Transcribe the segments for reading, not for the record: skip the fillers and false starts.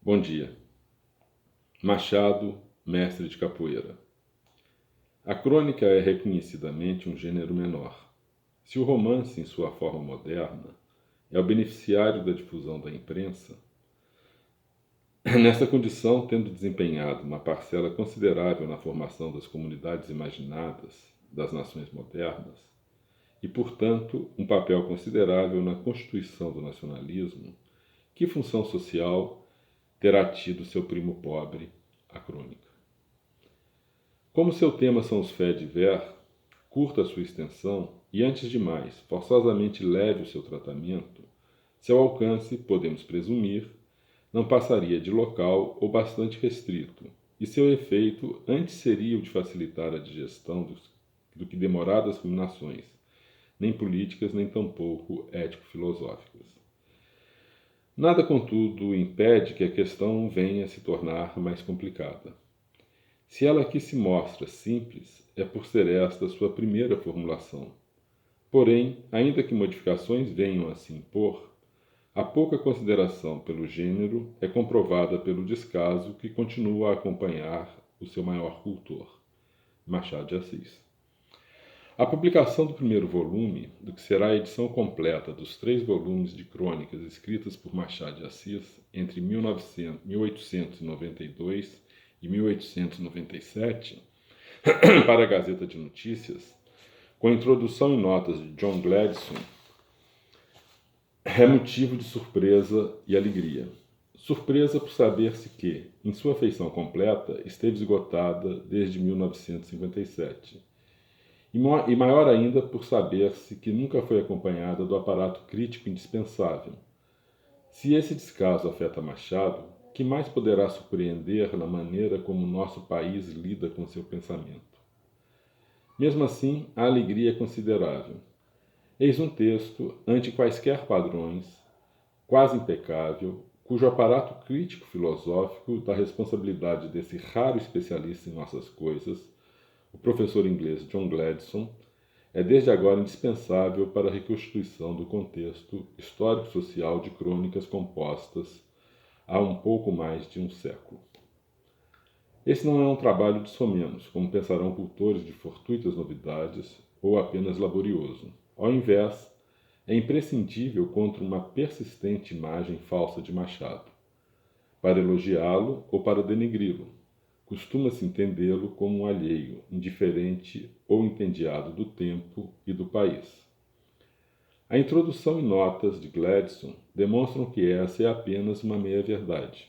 Bom dia. Machado, mestre de capoeira. A crônica é reconhecidamente um gênero menor. Se o romance, em sua forma moderna, é o beneficiário da difusão da imprensa, nessa condição, tendo desempenhado uma parcela considerável na formação das comunidades imaginadas das nações modernas, e, portanto, um papel considerável na constituição do nacionalismo, que função social terá tido seu primo pobre, a crônica? Como seu tema são os faits divers, curta a sua extensão e, antes de mais, forçosamente leve o seu tratamento, seu alcance, podemos presumir, não passaria de local ou bastante restrito, e seu efeito antes seria o de facilitar a digestão do que demoradas ruminações, nem políticas, nem tampouco ético-filosóficas. Nada, contudo, impede que a questão venha a se tornar mais complicada. Se ela aqui se mostra simples, é por ser esta sua primeira formulação. Porém, ainda que modificações venham a se impor, a pouca consideração pelo gênero é comprovada pelo descaso que continua a acompanhar o seu maior cultor, Machado de Assis. A publicação do primeiro volume, do que será a edição completa dos 3 volumes de crônicas escritas por Machado de Assis entre 1892 e 1897, para a Gazeta de Notícias, com introdução e notas de John Gladstone, é motivo de surpresa e alegria. Surpresa por saber-se que, em sua feição completa, esteve esgotada desde 1957. E maior ainda por saber-se que nunca foi acompanhada do aparato crítico indispensável. Se esse descaso afeta Machado, que mais poderá surpreender na maneira como o nosso país lida com seu pensamento? Mesmo assim, a alegria é considerável. Eis um texto, ante quaisquer padrões, quase impecável, cujo aparato crítico-filosófico da responsabilidade desse raro especialista em nossas coisas, o professor inglês John Gladstone, é desde agora indispensável para a reconstituição do contexto histórico-social de crônicas compostas há um pouco mais de um século. Esse não é um trabalho de somenos, como pensarão cultores de fortuitas novidades, ou apenas laborioso. Ao invés, é imprescindível contra uma persistente imagem falsa de Machado. Para elogiá-lo ou para denegri-lo, costuma-se entendê-lo como um alheio, indiferente ou entediado do tempo e do país. A introdução e notas de Gladstone demonstram que essa é apenas uma meia-verdade.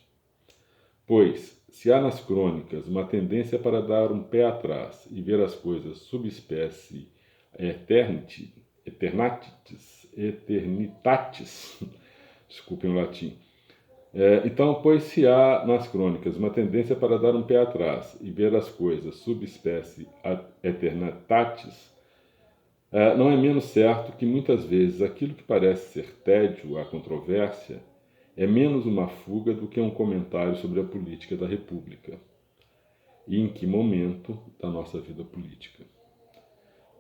Pois, se há nas crônicas uma tendência para dar um pé atrás e ver as coisas sub espécie eternitatis, desculpem o latim. Então, pois se há nas crônicas uma tendência para dar um pé atrás e ver as coisas sub espécie eternitatis, não é menos certo que muitas vezes aquilo que parece ser tédio à controvérsia é menos uma fuga do que um comentário sobre a política da República. E em que momento da nossa vida política?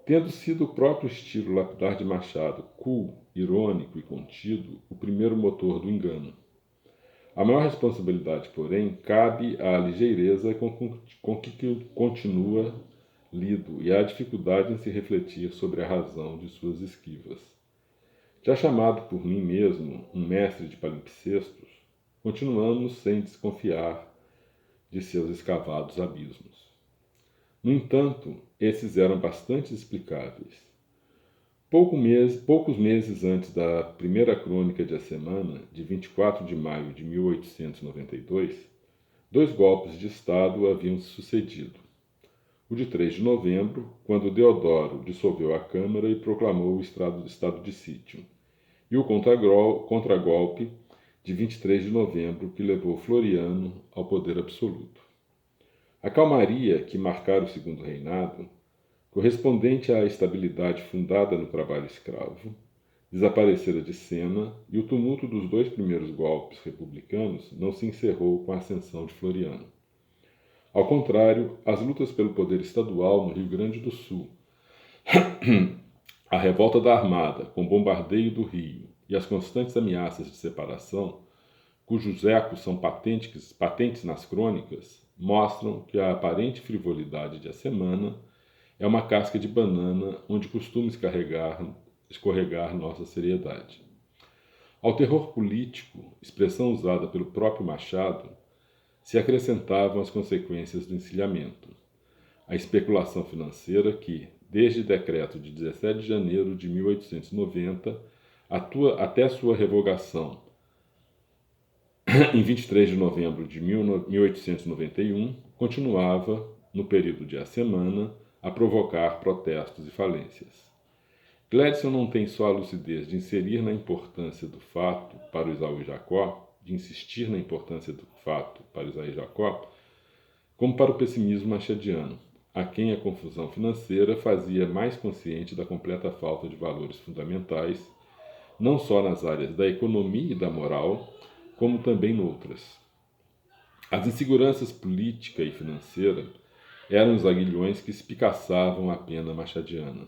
Tendo sido o próprio estilo lapidar de Machado, cool, irônico e contido, o primeiro motor do engano. A maior responsabilidade, porém, cabe à ligeireza com que continua lido e à dificuldade em se refletir sobre a razão de suas esquivas. Já chamado por mim mesmo um mestre de palimpsestos, continuamos sem desconfiar de seus escavados abismos. No entanto, esses eram bastante explicáveis. Poucos meses antes da primeira crônica de A Semana, de 24 de maio de 1892, 2 golpes de Estado haviam se sucedido. O de 3 de novembro, quando Deodoro dissolveu a Câmara e proclamou o estado de sítio, e o contragolpe de 23 de novembro, que levou Floriano ao poder absoluto. A calmaria que marcara o segundo reinado, correspondente à estabilidade fundada no trabalho escravo, desaparecera de cena e o tumulto dos 2 primeiros golpes republicanos não se encerrou com a ascensão de Floriano. Ao contrário, as lutas pelo poder estadual no Rio Grande do Sul, a revolta da Armada com o bombardeio do Rio e as constantes ameaças de separação cujos ecos são patentes nas crônicas, mostram que a aparente frivolidade de A Semana é uma casca de banana onde costuma escorregar nossa seriedade. Ao terror político, expressão usada pelo próprio Machado, se acrescentavam as consequências do encilhamento. A especulação financeira que, desde o decreto de 17 de janeiro de 1890 até sua revogação em 23 de novembro de 1891, continuava, no período de A Semana, a provocar protestos e falências. Gladstone não tem só a lucidez de inserir na importância do fato para o Isaú e Jacó, de insistir na importância do fato para o Isaú e Jacó, como para o pessimismo machadiano, a quem a confusão financeira fazia mais consciente da completa falta de valores fundamentais, não só nas áreas da economia e da moral, como também noutras. As inseguranças política e financeira eram os aguilhões que espicaçavam a pena machadiana.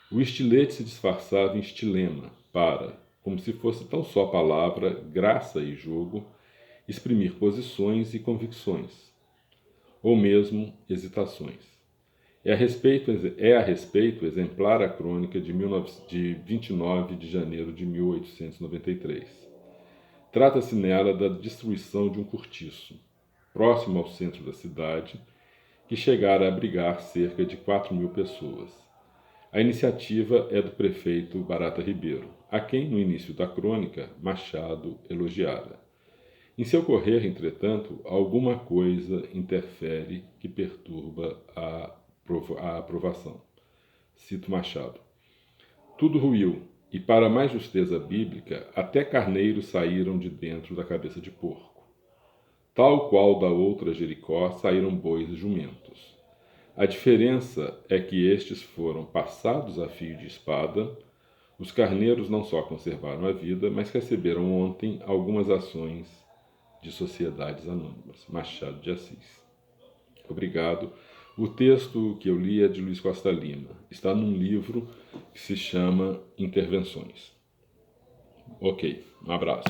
O estilete se disfarçava em estilema para, como se fosse tão só palavra, graça e jogo, exprimir posições e convicções, ou mesmo hesitações. É a respeito exemplar a crônica de 29 de janeiro de 1893. Trata-se nela da destruição de um cortiço, próximo ao centro da cidade, que chegara a abrigar cerca de 4.000 pessoas. A iniciativa é do prefeito Barata Ribeiro, a quem, no início da crônica, Machado elogiara. Em seu correr, entretanto, alguma coisa interfere que perturba a aprovação. Cito Machado. Tudo ruiu, e para mais justeza bíblica, até carneiros saíram de dentro da cabeça de porco. Tal qual da outra Jericó saíram bois e jumentos. A diferença é que estes foram passados a fio de espada. Os carneiros não só conservaram a vida, mas receberam ontem algumas ações de sociedades anônimas. Machado de Assis. Obrigado. O texto que eu li é de Luiz Costa Lima. Está num livro que se chama Intervenções. Ok, um abraço.